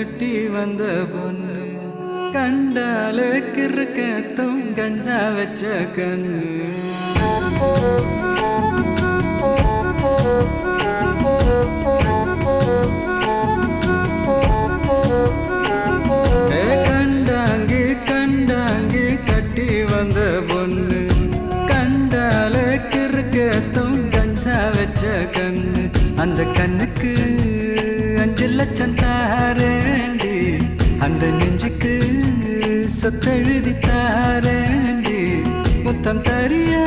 கட்டி வந்த பொண்ணு கண்டாலே கிறுக்கத்தும் கஞ்சா வச்ச கண்ணு கண்டாங்கி கண்டாங்கி கட்டி வந்த பொண்ணு கண்டாலே கிறுக்கத்தும் கஞ்சா வச்ச கண்ணு அந்த கண்ணுக்கு 5 லட்சம் தாரேண்டி அந்த நெஞ்சுக்கு சொத்தெழுதி தாரேண்டி முத்தம் தரியா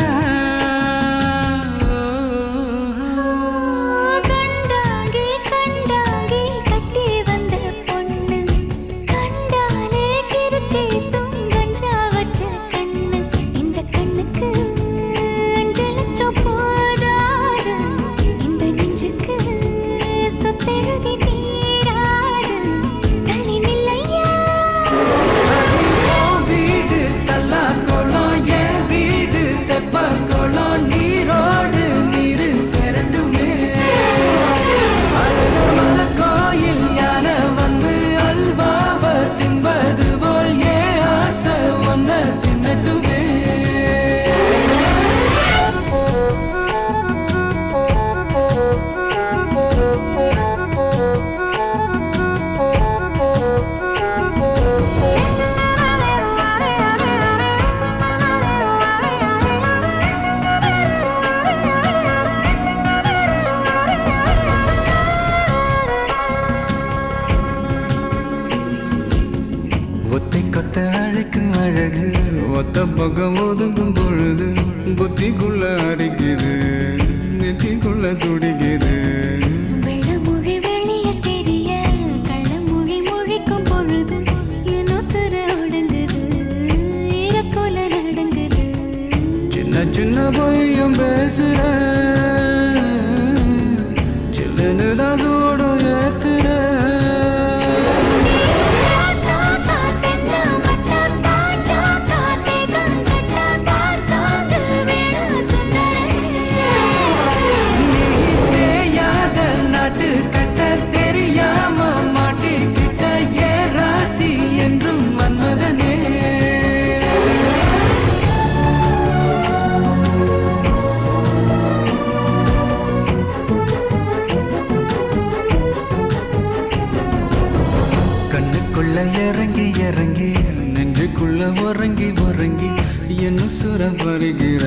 ஒத்தை கொத்த அழைக்கும் அழகு ஒத்த பக்கம் ஒதுங்கும் பொழுது புத்திக்குள்ள அரிக்குது நெத்திக்குள்ள துடிக்குது வெள்ளமொழி வெளிய தெரிய கள்ளமொழி மொழிக்கும் பொழுது என்னோ சிற உடங்குது இறக்கோல நடங்குது சின்ன சின்ன பொய்யும் பேசுற சில்லுன்னு தான் சூடும் ஏத்துற இறங்கி இறங்கி நெஞ்சுக்குள்ள உறங்கி உறங்கி என்ன சுர வருகிற